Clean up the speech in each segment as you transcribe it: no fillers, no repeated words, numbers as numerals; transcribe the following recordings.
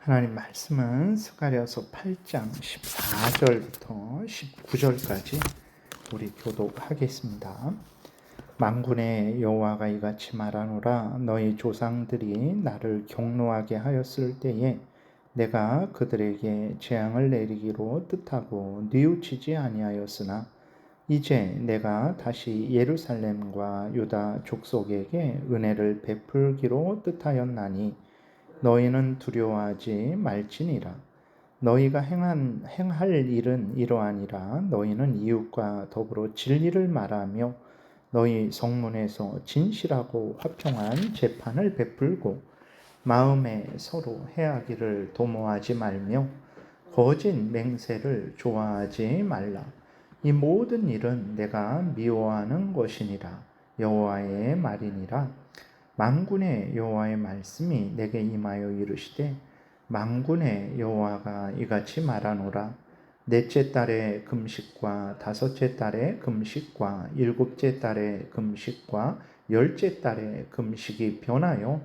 하나님 말씀은 스가랴서 8장 14절부터 19절까지 우리 교독하겠습니다. 만군의 여호와가 이같이 말하노라. 너희 조상들이 나를 경노하게 하였을 때에 내가 그들에게 재앙을 내리기로 뜻하고 뉘우치지 아니하였으나 이제 내가 다시 예루살렘과 유다 족속에게 은혜를 베풀기로 뜻하였나니 너희는 두려워하지 말지니라. 너희가 행할 일은 이러하니라. 너희는 이웃과 더불어 진리를 말하며 너희 성문에서 진실하고 화평한 재판을 베풀고 마음에 서로 해하기를 도모하지 말며 거짓 맹세를 좋아하지 말라. 이 모든 일은 내가 미워하는 것이니라. 여호와의 말이니라. 만군의 여호와의 말씀이 내게 임하여 이르시되 만군의 여호와가 이같이 말하노라. 넷째 달의 금식과 다섯째 달의 금식과 일곱째 달의 금식과 열째 달의 금식이 변하여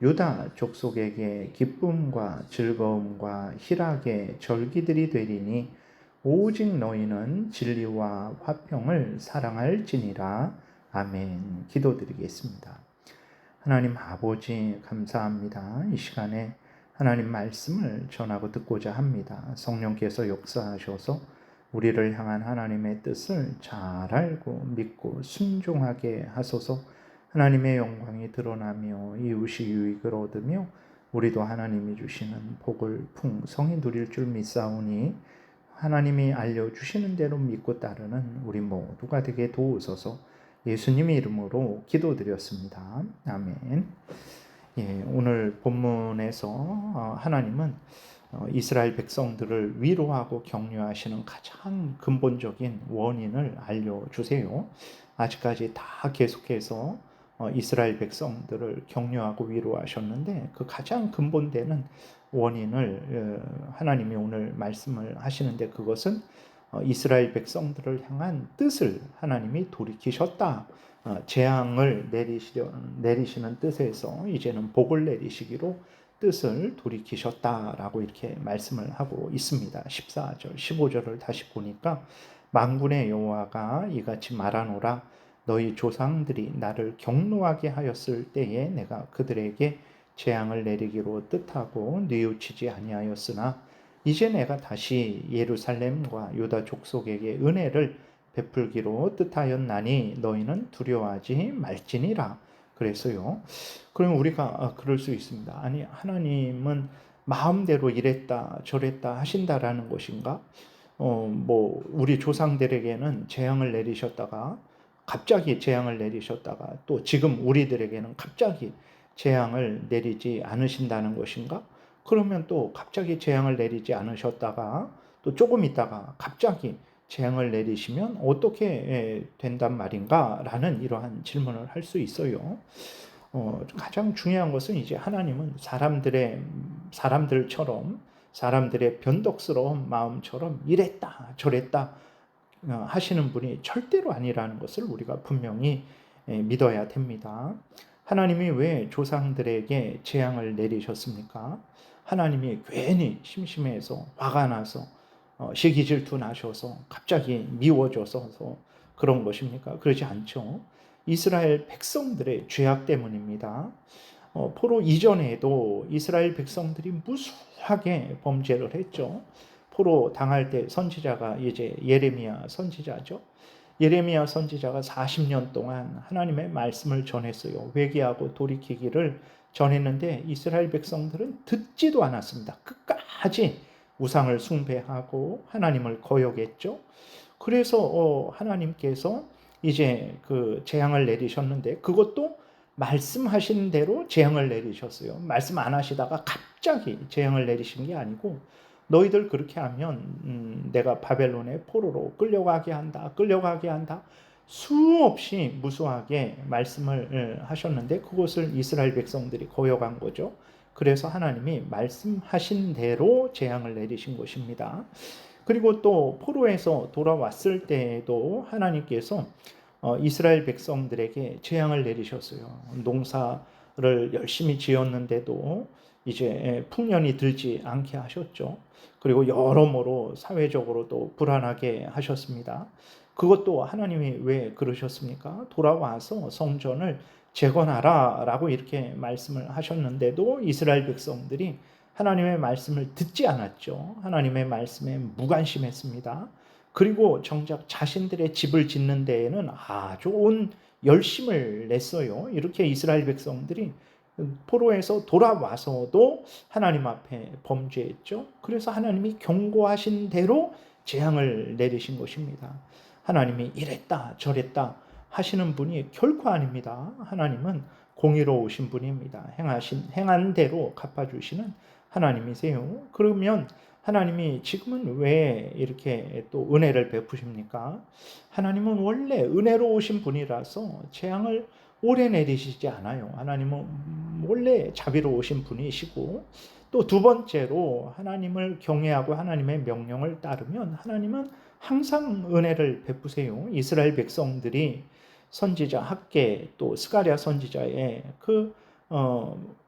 유다 족속에게 기쁨과 즐거움과 희락의 절기들이 되리니 오직 너희는 진리와 화평을 사랑할지니라. 아멘. 기도드리겠습니다. 하나님 아버지 감사합니다. 이 시간에 하나님 말씀을 전하고 듣고자 합니다. 성령께서 역사하셔서 우리를 향한 하나님의 뜻을 잘 알고 믿고 순종하게 하소서. 하나님의 영광이 드러나며 이웃이 유익을 얻으며 우리도 하나님이 주시는 복을 풍성히 누릴 줄 믿사오니 하나님이 알려주시는 대로 믿고 따르는 우리 모두가 되게 도우소서. 예수님의 이름으로 기도드렸습니다. 아멘. 오늘 본문에서 하나님은 이스라엘 백성들을 위로하고 격려하시는 가장 근본적인 원인을 알려주세요. 아직까지 다 계속해서 이스라엘 백성들을 격려하고 위로하셨는데 그 가장 근본되는 원인을 하나님이 오늘 말씀을 하시는데 그것은 이스라엘 백성들을 향한 뜻을 하나님이 돌이키셨다. 재앙을 내리시는 뜻에서 이제는 복을 내리시기로 뜻을 돌이키셨다라고 이렇게 말씀을 하고 있습니다. 14절, 15절을 다시 보니까 만군의 여호와가 이같이 말하노라. 너희 조상들이 나를 경노하게 하였을 때에 내가 그들에게 재앙을 내리기로 뜻하고 뉘우치지 아니하였으나 이제 내가 다시 예루살렘과 유다 족속에게 은혜를 베풀기로 뜻하였나니 너희는 두려워하지 말지니라. 그래서요. 그럼 우리가 그럴 수 있습니다. 아니 하나님은 마음대로 이랬다 저랬다 하신다라는 것인가? 우리 조상들에게는 재앙을 내리셨다가 갑자기 재앙을 내리셨다가 또 지금 우리들에게는 갑자기 재앙을 내리지 않으신다는 것인가? 그러면 또 갑자기 재앙을 내리지 않으셨다가 또 조금 있다가 갑자기 재앙을 내리시면 어떻게 된단 말인가? 라는 이러한 질문을 할 수 있어요. 가장 중요한 것은 이제 하나님은 사람들처럼 사람들의 변덕스러운 마음처럼 이랬다 저랬다 하시는 분이 절대로 아니라는 것을 우리가 분명히 믿어야 됩니다. 하나님이 왜 조상들에게 재앙을 내리셨습니까? 하나님이 괜히 심심해서 화가 나서 시기 질투 나셔서 갑자기 미워져서 그런 것입니까? 그러지 않죠. 이스라엘 백성들의 죄악 때문입니다. 포로 이전에도 이스라엘 백성들이 무수하게 범죄를 했죠. 포로 당할 때 선지자가 이제 예레미야 선지자죠. 예레미야 선지자가 40년 동안 하나님의 말씀을 전했어요. 회개하고 돌이키기를 전했는데 이스라엘 백성들은 듣지도 않았습니다. 끝까지 우상을 숭배하고 하나님을 거역했죠. 그래서 하나님께서 이제 그 재앙을 내리셨는데 그것도 말씀하신 대로 재앙을 내리셨어요. 말씀 안 하시다가 갑자기 재앙을 내리신 게 아니고 너희들 그렇게 하면 내가 바벨론의 포로로 끌려가게 한다. 수없이 무수하게 말씀을 하셨는데 그것을 이스라엘 백성들이 거역한 거죠. 그래서 하나님이 말씀하신 대로 재앙을 내리신 것입니다. 그리고 또 포로에서 돌아왔을 때에도 하나님께서 이스라엘 백성들에게 재앙을 내리셨어요. 농사를 열심히 지었는데도 이제 풍년이 들지 않게 하셨죠. 그리고 여러모로 사회적으로도 불안하게 하셨습니다. 그것도 하나님이 왜 그러셨습니까? 돌아와서 성전을 재건하라라고 이렇게 말씀을 하셨는데도 이스라엘 백성들이 하나님의 말씀을 듣지 않았죠. 하나님의 말씀에 무관심했습니다. 그리고 정작 자신들의 집을 짓는 데에는 아주 온 열심을 냈어요. 이렇게 이스라엘 백성들이 포로에서 돌아와서도 하나님 앞에 범죄했죠. 그래서 하나님이 경고하신 대로 재앙을 내리신 것입니다. 하나님이 이랬다 저랬다 하시는 분이 결코 아닙니다. 하나님은 공의로우신 분입니다. 행한 대로 갚아주시는 하나님이세요. 그러면 하나님이 지금은 왜 이렇게 또 은혜를 베푸십니까? 하나님은 원래 은혜로우신 분이라서 재앙을 오래 내리시지 않아요. 하나님은 원래 자비로우신 분이시고, 또 두 번째로 하나님을 경외하고 하나님의 명령을 따르면 하나님은 항상 은혜를 베푸세요. 이스라엘 백성들이 선지자 학개 또 스가랴 선지자의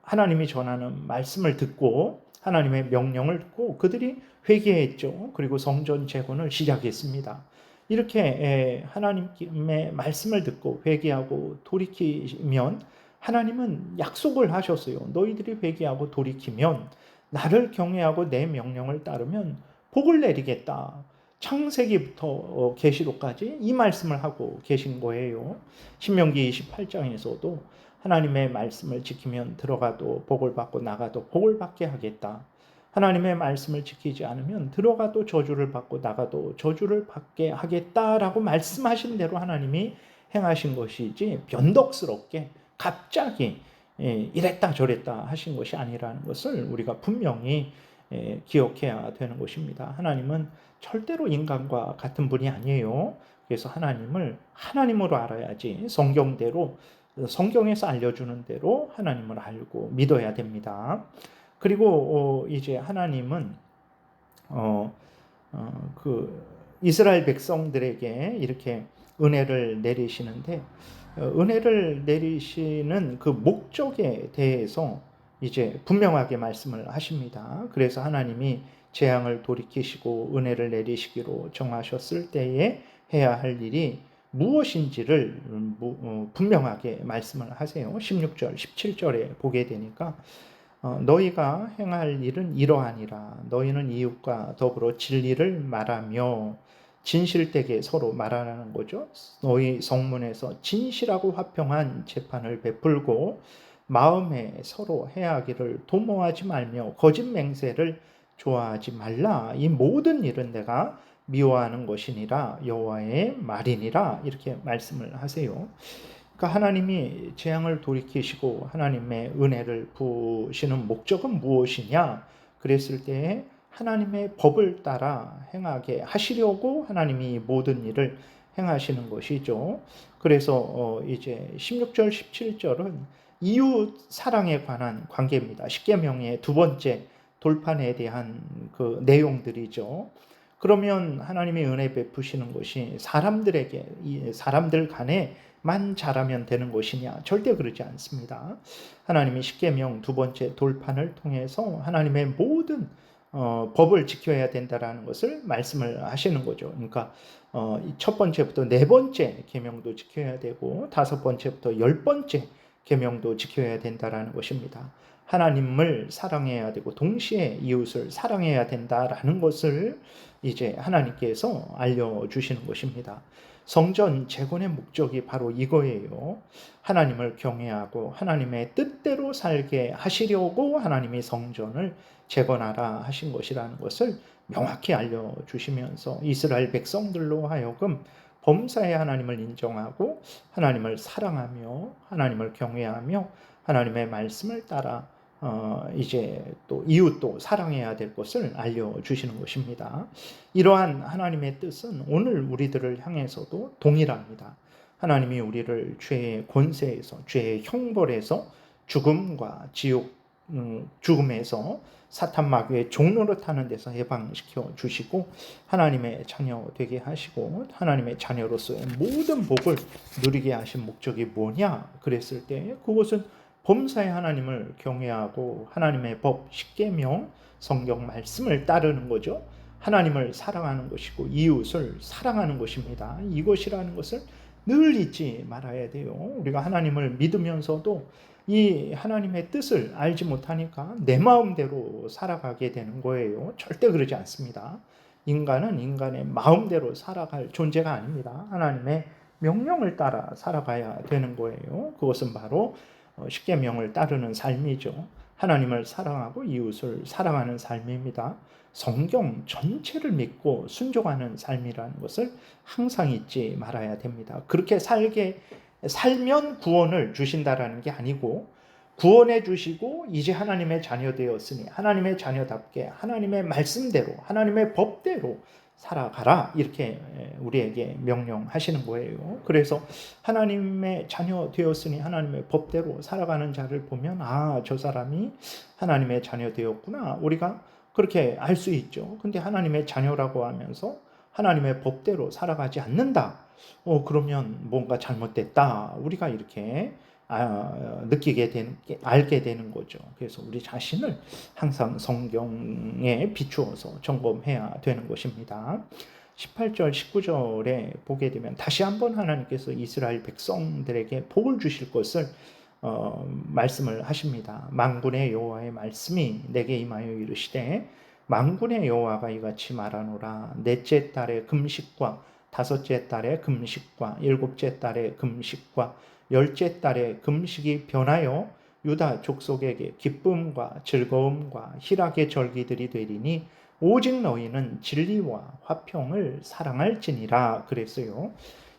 하나님이 전하는 말씀을 듣고 하나님의 명령을 듣고 그들이 회개했죠. 그리고 성전 재건을 시작했습니다. 이렇게 하나님의 말씀을 듣고 회개하고 돌이키면 하나님은 약속을 하셨어요. 너희들이 회개하고 돌이키면 나를 경외하고 내 명령을 따르면 복을 내리겠다. 창세기부터 계시록까지 이 말씀을 하고 계신 거예요. 신명기 28장에서도 하나님의 말씀을 지키면 들어가도 복을 받고 나가도 복을 받게 하겠다. 하나님의 말씀을 지키지 않으면 들어가도 저주를 받고 나가도 저주를 받게 하겠다라고 말씀하신 대로 하나님이 행하신 것이지 변덕스럽게 갑자기 이랬다 저랬다 하신 것이 아니라는 것을 우리가 분명히 기억해야 되는 것입니다. 하나님은 절대로 인간과 같은 분이 아니에요. 그래서 하나님을 하나님으로 알아야지 성경에서 알려주는 대로 하나님을 알고 믿어야 됩니다. 그리고 이제 하나님은 그 이스라엘 백성들에게 이렇게 은혜를 내리시는데 은혜를 내리시는 그 목적에 대해서 이제 분명하게 말씀을 하십니다. 그래서 하나님이 재앙을 돌이키시고 은혜를 내리시기로 정하셨을 때에 해야 할 일이 무엇인지를 분명하게 말씀을 하세요. 16절, 17절에 보게 되니까 너희가 행할 일은 이러하니라. 너희는 이웃과 더불어 진리를 말하며 진실되게 서로 말하라는 거죠. 너희 성문에서 진실하고 화평한 재판을 베풀고 마음에 서로 해하기를 도모하지 말며 거짓 맹세를 좋아하지 말라. 이 모든 일은 내가 미워하는 것이니라 여호와의 말이니라 이렇게 말씀을 하세요. 그러니까 하나님이 재앙을 돌이키시고 하나님의 은혜를 부으시는 목적은 무엇이냐? 그랬을 때 하나님의 법을 따라 행하게 하시려고 하나님이 모든 일을 행하시는 것이죠. 그래서 이제 16절, 17절은 이웃 사랑에 관한 관계입니다. 십계명의 두 번째 돌판에 대한 그 내용들이죠. 그러면 하나님의 은혜 베푸시는 것이 사람들 간에만 잘하면 되는 것이냐? 절대 그러지 않습니다. 하나님이 십계명 두 번째 돌판을 통해서 하나님의 모든 법을 지켜야 된다라는 것을 말씀을 하시는 거죠. 그러니까 첫 번째부터 네 번째 계명도 지켜야 되고 다섯 번째부터 열 번째 계명도 지켜야 된다라는 것입니다. 하나님을 사랑해야 되고 동시에 이웃을 사랑해야 된다라는 것을 이제 하나님께서 알려주시는 것입니다. 성전 재건의 목적이 바로 이거예요. 하나님을 경외하고 하나님의 뜻대로 살게 하시려고 하나님이 성전을 재건하라 하신 것이라는 것을 명확히 알려주시면서 이스라엘 백성들로 하여금 범사의 하나님을 인정하고 하나님을 사랑하며 하나님을 경외하며 하나님의 말씀을 따라 이제 또 이웃도 사랑해야 될 것을 알려주시는 것입니다. 이러한 하나님의 뜻은 오늘 우리들을 향해서도 동일합니다. 하나님이 우리를 죄의 권세에서 죄의 형벌에서 죽음과 지옥 죽음에서 사탄 마귀의 종로를 타는 데서 해방시켜 주시고 하나님의 자녀 되게 하시고 하나님의 자녀로서의 모든 복을 누리게 하신 목적이 뭐냐 그랬을 때 그것은 범사에 하나님을 경외하고 하나님의 법, 십계명, 성경 말씀을 따르는 거죠. 하나님을 사랑하는 것이고 이웃을 사랑하는 것입니다. 이것이라는 것을 늘 잊지 말아야 돼요. 우리가 하나님을 믿으면서도 이 하나님의 뜻을 알지 못하니까 내 마음대로 살아가게 되는 거예요. 절대 그러지 않습니다. 인간은 인간의 마음대로 살아갈 존재가 아닙니다. 하나님의 명령을 따라 살아가야 되는 거예요. 그것은 바로 십계명을 따르는 삶이죠. 하나님을 사랑하고 이웃을 사랑하는 삶입니다. 성경 전체를 믿고 순종하는 삶이라는 것을 항상 잊지 말아야 됩니다. 그렇게 살면 구원을 주신다라는 게 아니고, 구원해 주시고 이제 하나님의 자녀 되었으니 하나님의 자녀답게 하나님의 말씀대로 하나님의 법대로 살아가라, 이렇게 우리에게 명령하시는 거예요. 그래서 하나님의 자녀 되었으니 하나님의 법대로 살아가는 자를 보면 저 사람이 하나님의 자녀 되었구나, 우리가 그렇게 알 수 있죠. 근데 하나님의 자녀라고 하면서 하나님의 법대로 살아가지 않는다, 그러면 뭔가 잘못됐다, 우리가 이렇게 알게 되는 거죠. 그래서 우리 자신을 항상 성경에 비추어서 점검해야 되는 것입니다. 18절, 19절에 보게 되면 다시 한번 하나님께서 이스라엘 백성들에게 복을 주실 것을 말씀을 하십니다. 만군의 여호와의 말씀이 내게 임하여 이르시되, 만군의 여호와가 이같이 말하노라. 넷째 달의 금식과 다섯째 달의 금식과 일곱째 달의 금식과 열째 달의 금식이 변하여 유다 족속에게 기쁨과 즐거움과 희락의 절기들이 되리니 오직 너희는 진리와 화평을 사랑할지니라 그랬어요.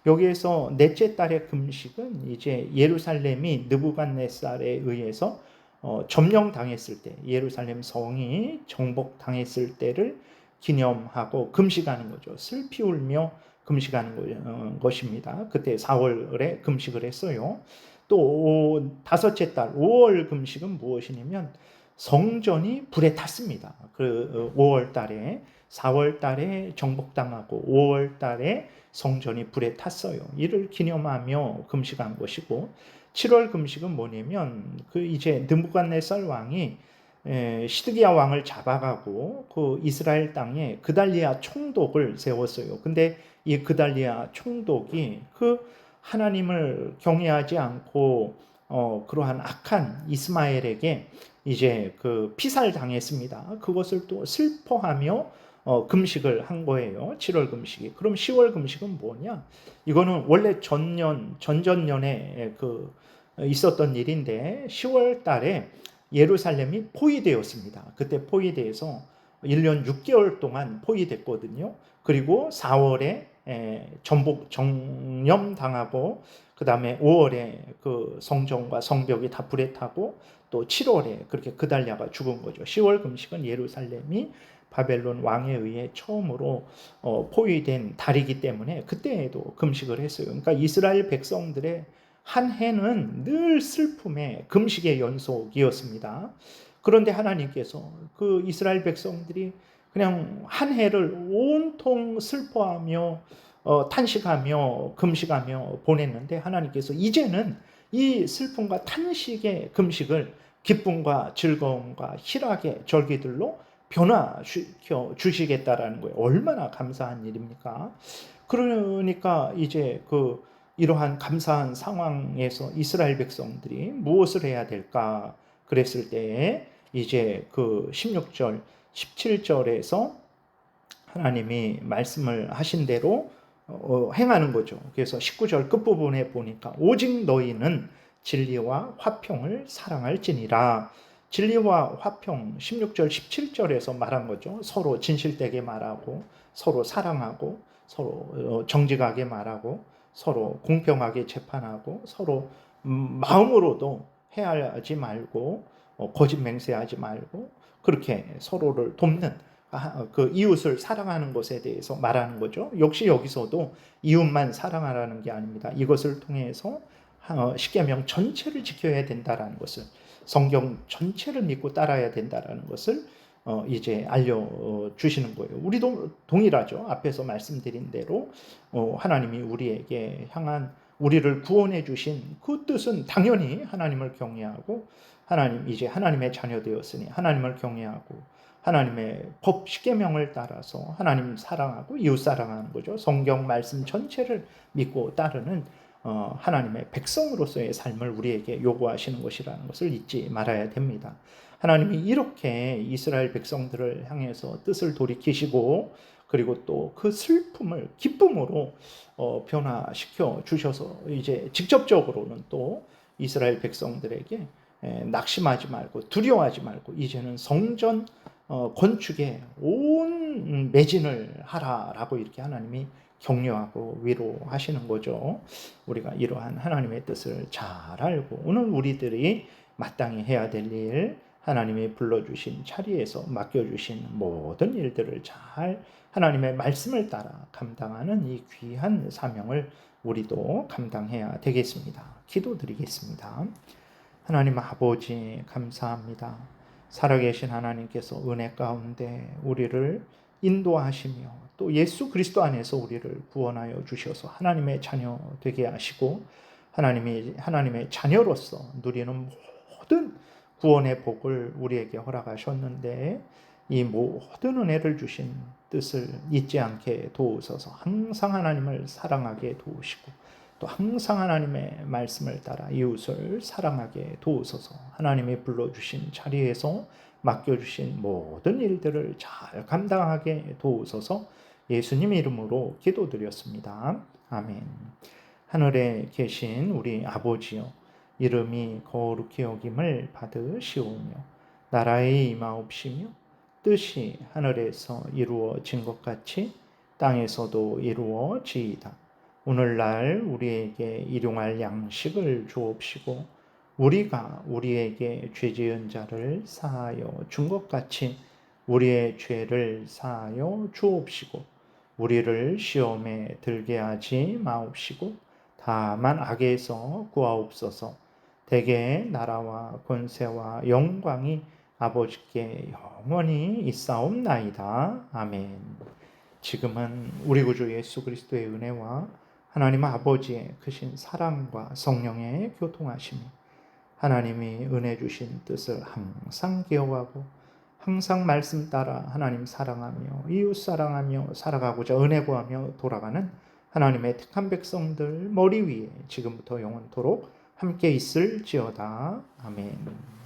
여기에서 넷째 달의 금식은 이제 예루살렘이 느부갓네살에 의해서 점령당했을 때, 예루살렘 성이 정복당했을 때를 기념하고 금식하는 거죠. 슬피 울며 금식하는 것입니다. 그때 4월에 금식을 했어요. 또 다섯째 달 5월 금식은 무엇이냐면 성전이 불에 탔습니다. 그 5월 달에, 4월 달에 정복당하고 5월 달에 성전이 불에 탔어요. 이를 기념하며 금식한 것이고, 7월 금식은 뭐냐면 이제 느부갓네살 왕이 시드기야 왕을 잡아가고 그 이스라엘 땅에 그달리아 총독을 세웠어요. 근데 이 그달리아 총독이 하나님을 경외하지 않고 그러한 악한 이스마엘에게 이제 피살 당했습니다. 그것을 또 슬퍼하며 금식을 한 거예요. 7월 금식이. 그럼 10월 금식은 뭐냐? 이거는 원래 전전년에 있었던 일인데 10월 달에 예루살렘이 포위되었습니다. 그때 포위돼서 1년 6개월 동안 포위됐거든요. 그리고 4월에 정념당하고, 그 다음에 5월에 성전과 성벽이 다 불에 타고, 또 7월에 그렇게 그달랴가 죽은 거죠. 10월 금식은 예루살렘이 바벨론 왕에 의해 처음으로 포위된 달이기 때문에 그때에도 금식을 했어요. 그러니까 이스라엘 백성들의 한 해는 늘 슬픔의 금식의 연속이었습니다. 그런데 하나님께서 이스라엘 백성들이 그냥 한 해를 온통 슬퍼하며 탄식하며 금식하며 보냈는데, 하나님께서 이제는 이 슬픔과 탄식의 금식을 기쁨과 즐거움과 희락의 절기들로 변화시켜 주시겠다라는 거예요. 얼마나 감사한 일입니까? 그러니까 이제 이러한 감사한 상황에서 이스라엘 백성들이 무엇을 해야 될까 그랬을 때, 이제 16절, 17절에서 하나님이 말씀을 하신 대로 행하는 거죠. 그래서 19절 끝부분에 보니까 오직 너희는 진리와 화평을 사랑할지니라. 진리와 화평, 16절, 17절에서 말한 거죠. 서로 진실되게 말하고, 서로 사랑하고, 서로 정직하게 말하고, 서로 공평하게 재판하고, 서로 마음으로도 해하지 말고, 거짓 맹세하지 말고, 그렇게 서로를 돕는, 이웃을 사랑하는 것에 대해서 말하는 거죠. 역시 여기서도 이웃만 사랑하라는 게 아닙니다. 이것을 통해서 십계명 전체를 지켜야 된다라는 것을, 성경 전체를 믿고 따라야 된다라는 것을 이제 알려주시는 거예요. 우리도 동일하죠. 앞에서 말씀드린 대로 하나님이 우리에게 향한 우리를 구원해 주신 그 뜻은 당연히 하나님을 경외하고 하나님 이제 하나님의 자녀 되었으니 하나님을 경외하고 하나님의 법 십계명을 따라서 하나님 사랑하고 이웃 사랑하는 거죠. 성경 말씀 전체를 믿고 따르는 하나님의 백성으로서의 삶을 우리에게 요구하시는 것이라는 것을 잊지 말아야 됩니다. 하나님이 이렇게 이스라엘 백성들을 향해서 뜻을 돌이키시고 그리고 또 그 슬픔을 기쁨으로 변화시켜 주셔서 이제 직접적으로는 또 이스라엘 백성들에게 낙심하지 말고 두려워하지 말고 이제는 성전 건축에 온 매진을 하라라고 이렇게 하나님이 격려하고 위로하시는 거죠. 우리가 이러한 하나님의 뜻을 잘 알고 오늘 우리들이 마땅히 해야 될 일, 하나님이 불러주신 자리에서 맡겨주신 모든 일들을 잘 하나님의 말씀을 따라 감당하는 이 귀한 사명을 우리도 감당해야 되겠습니다. 기도드리겠습니다. 하나님 아버지 감사합니다. 살아계신 하나님께서 은혜 가운데 우리를 인도하시며 또 예수 그리스도 안에서 우리를 구원하여 주셔서 하나님의 자녀 되게 하시고 하나님의 자녀로서 누리는 모든 구원의 복을 우리에게 허락하셨는데 이 모든 은혜를 주신 뜻을 잊지 않게 도우소서. 항상 하나님을 사랑하게 도우시고 또 항상 하나님의 말씀을 따라 이웃을 사랑하게 도우소서. 하나님이 불러주신 자리에서 맡겨주신 모든 일들을 잘 감당하게 도우소서. 예수님 이름으로 기도드렸습니다. 아멘. 하늘에 계신 우리 아버지여, 이름이 거룩히 여김을 받으시오며 나라의 임하옵시며 뜻이 하늘에서 이루어진 것 같이 땅에서도 이루어지이다. 오늘날 우리에게 일용할 양식을 주옵시고 우리가 우리에게 죄 지은 자를 사하여 준 것 같이 우리의 죄를 사하여 주옵시고 우리를 시험에 들게 하지 마옵시고 다만 악에서 구하옵소서. 대개 나라와 권세와 영광이 아버지께 영원히 있사옵나이다. 아멘. 지금은 우리 구주 예수 그리스도의 은혜와 하나님 아버지의 크신 사랑과 성령의 교통하심이 하나님이 은혜 주신 뜻을 항상 기억하고 항상 말씀 따라 하나님 사랑하며 이웃 사랑하며 살아가고자 은혜 구하며 돌아가는 하나님의 택한 백성들 머리 위에 지금부터 영원토록 함께 있을지어다. 아멘.